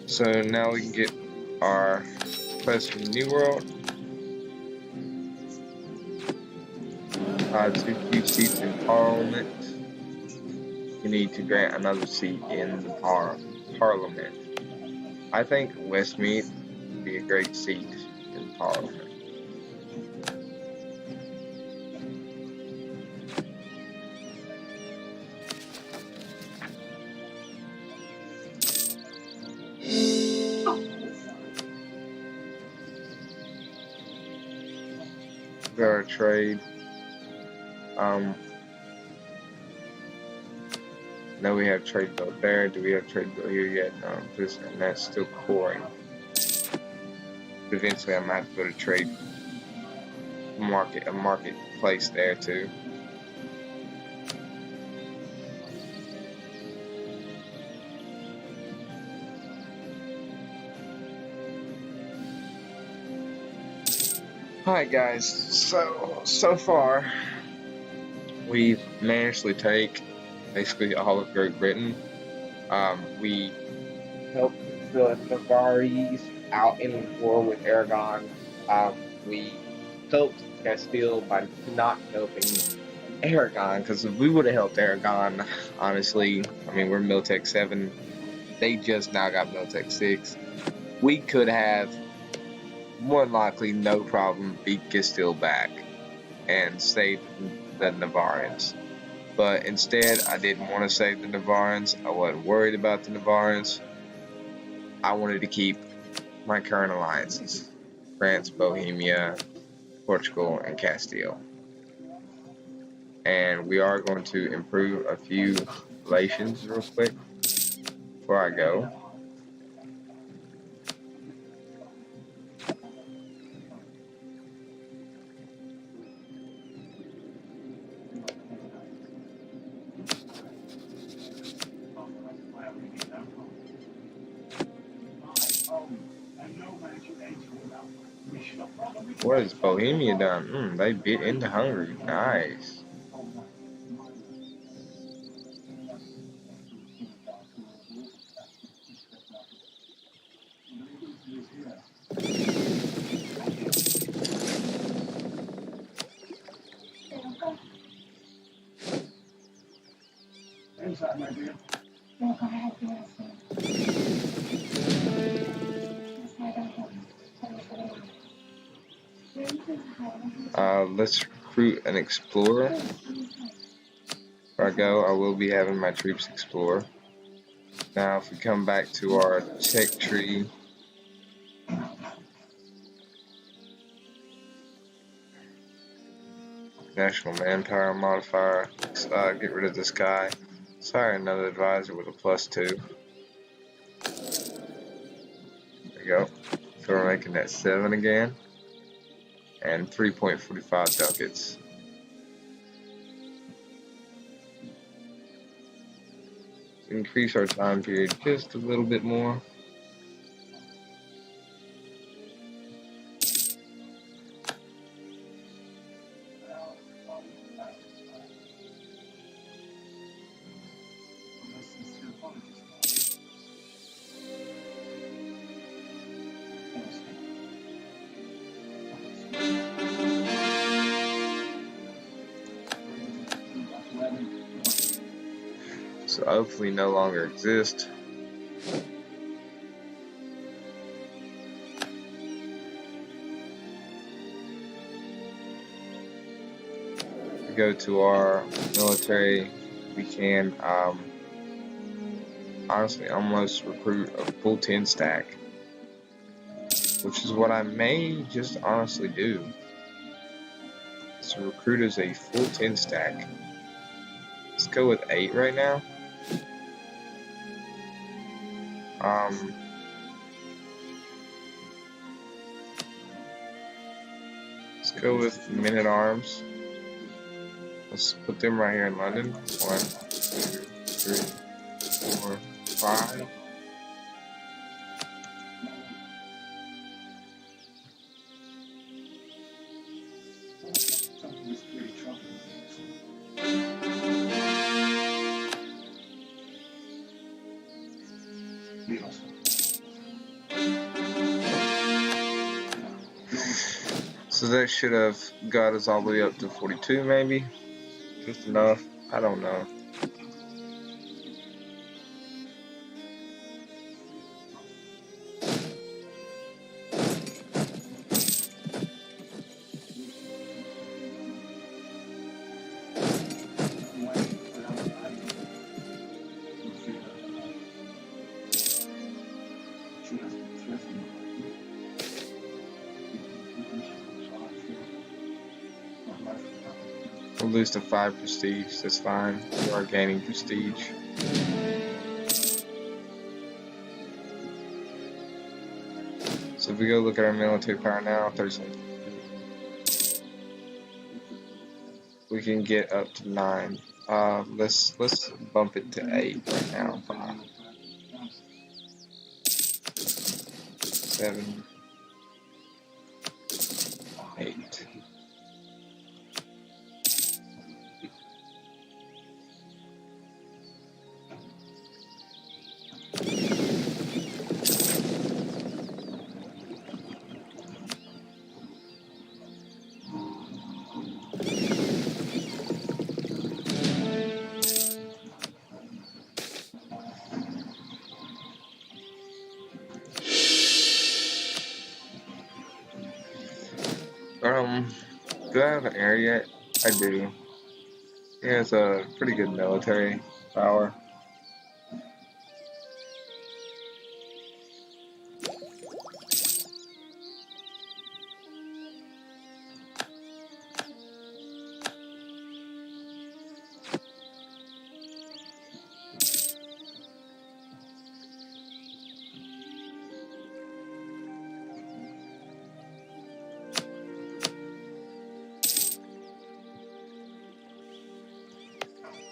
So now we can get our quest from the New World. 2 key seats in Parliament. You need to grant another seat in the Parliament. I think Westmeath would be a great seat in Parliament. Got our trade. No, we have trade bill there. Do we have trade bill here yet? No, and that's still coring. But eventually, I might have to put a trade marketplace there too. Alright guys, so far we've managed to take basically all of Great Britain. We helped the Navarrese out in war with Aragon. We helped Castile by not helping Aragon, because if we would have helped Aragon, honestly, I mean, we're Miltech 7, they just now got Miltech 6. We could have more than likely no problem beat Castile back and save the Navarrans. But instead, I didn't want to save the Navarrans. I wasn't worried about the Navarrans. I wanted to keep my current alliances: France, Bohemia, Portugal, and Castile. And we are going to improve a few relations real quick before I go. What has Bohemia done? They bit into Hungary. Nice. Let's recruit an explorer. Before I go, I will be having my troops explore. Now, if we come back to our tech tree, national manpower modifier, let's get rid of this guy. Sorry, another advisor with a +2. There we go. So we're making that 7 again. And 3.45 ducats. Increase our time period just a little bit more. So hopefully no longer exist. We go to our military. We can honestly almost recruit a full 10 stack, which is what I may just honestly do. So recruit as a full 10 stack. Let's go with 8 right now. Let's go with men-at-arms. Let's put them right here in London. 1, 2, 3, 4, 5. So that should have got us all the way up to 42, maybe? Just enough? I don't know. We'll lose to 5 prestige, that's fine. We are gaining prestige. So if we go look at our military power now, 37. We can get up to 9. Let's bump it to 8 right now. 5, 7, 8. Do I have an air yet? I do. He has a pretty good military power.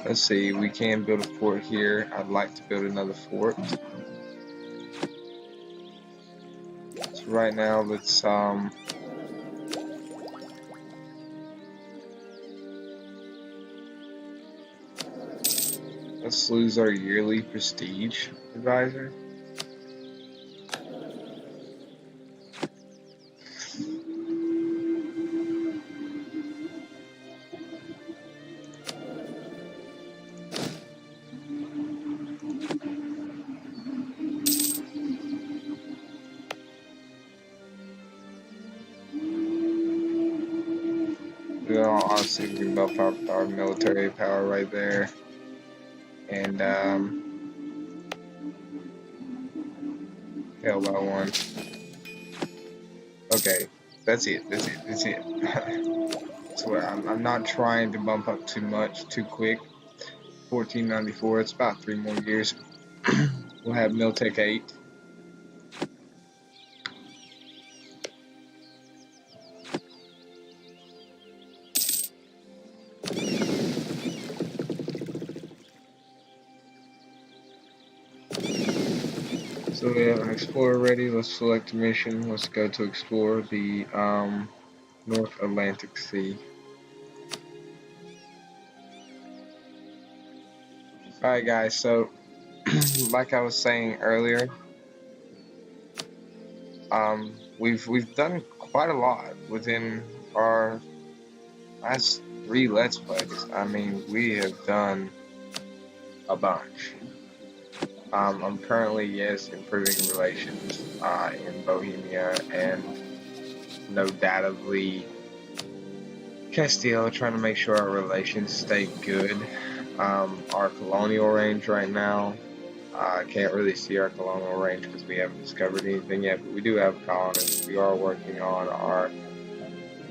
Let's see, we can build a fort here. I'd like to build another fort. So right now, let's lose our yearly prestige advisor. Well, honestly, we can buff up our military power right there. And, hell by 1. Okay, that's it. So I'm not trying to bump up too much, too quick. 1494, it's about 3 more years. We'll have Miltech 8. So we have an explorer ready. Let's select a mission. Let's go to explore the North Atlantic Sea. Alright guys, so like I was saying earlier, we've done quite a lot within our last 3 Let's Plays. I mean, we have done a bunch. I'm currently, yes, improving relations in Bohemia and no doubtably Castile, trying to make sure our relations stay good. Our colonial range right now, I can't really see our colonial range because we haven't discovered anything yet, but we do have colonists. We are working on our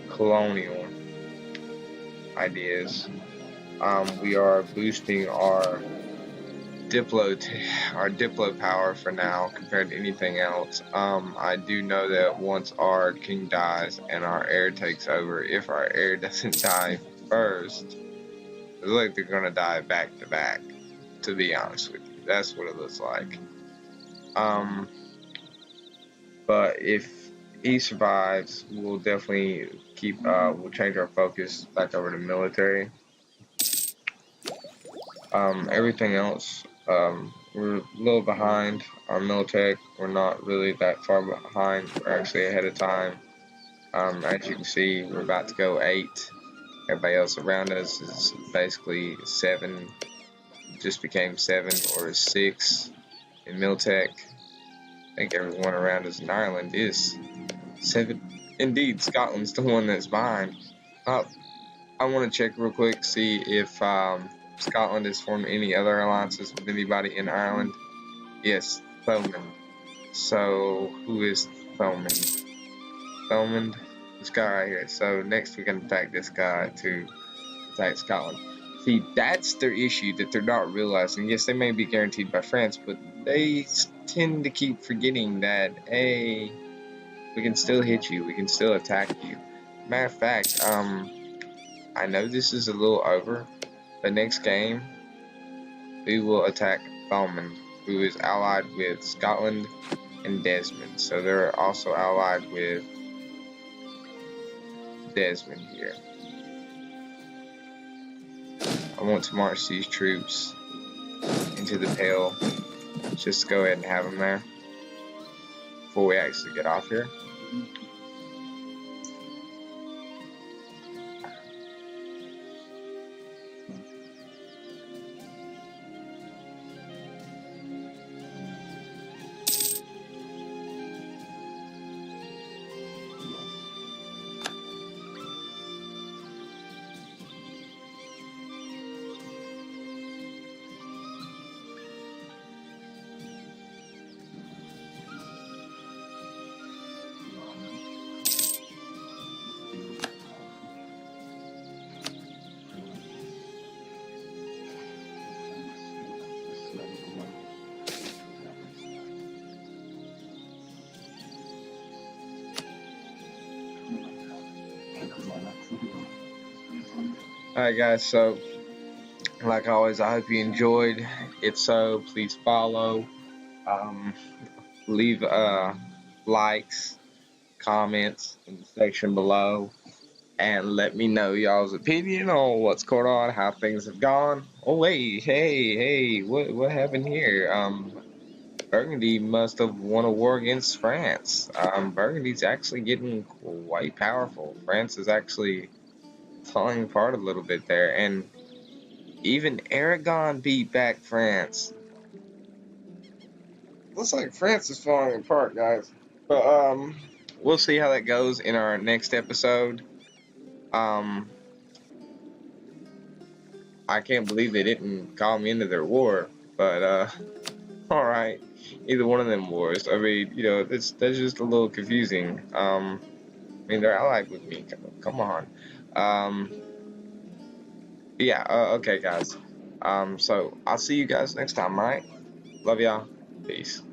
colonial ideas. We are boosting our diplo power for now compared to anything else. I do know that once our king dies and our heir takes over, if our heir doesn't die first, it's like they're gonna die back to back, to be honest with you. That's what it looks like. But if he survives, we'll definitely we'll change our focus back over to military. Everything else, we're a little behind. Our militech, we're not really that far behind. We're actually ahead of time. As you can see, we're about to go 8. Everybody else around us is basically 7. Just became 7 or 6 in Miltech. I think everyone around us in Ireland is 7. Indeed, Scotland's the one that's behind. I want to check real quick, see if Scotland has formed any other alliances with anybody in Ireland. Yes, Thomond. So, who is Thomond? Thomond, this guy right here. So, next we can attack this guy to attack Scotland. See, that's their issue that they're not realizing. Yes, they may be guaranteed by France, but they tend to keep forgetting that, hey, we can still hit you, we can still attack you. Matter of fact, I know this is a little over, but next game we will attack Thomond, who is allied with Scotland and Desmond. So they're also allied with Desmond here. I want to march these troops into the Pale. Just go ahead and have them there before we actually get off here. Alright guys, so like always, I hope you enjoyed. If so, please follow, leave likes, comments in the section below, and let me know y'all's opinion on what's going on, how things have gone. Oh wait, hey, what happened here? Burgundy must have won a war against France. Burgundy's actually getting quite powerful. France is actually falling apart a little bit there, and even Aragon beat back France. Looks like France is falling apart, guys. But we'll see how that goes in our next episode. I can't believe they didn't call me into their war, but all right, either one of them wars. I mean, you know, that's just a little confusing. I mean, they're allied with me. Come on. Yeah. Okay, guys. So I'll see you guys next time. All right. Love y'all. Peace.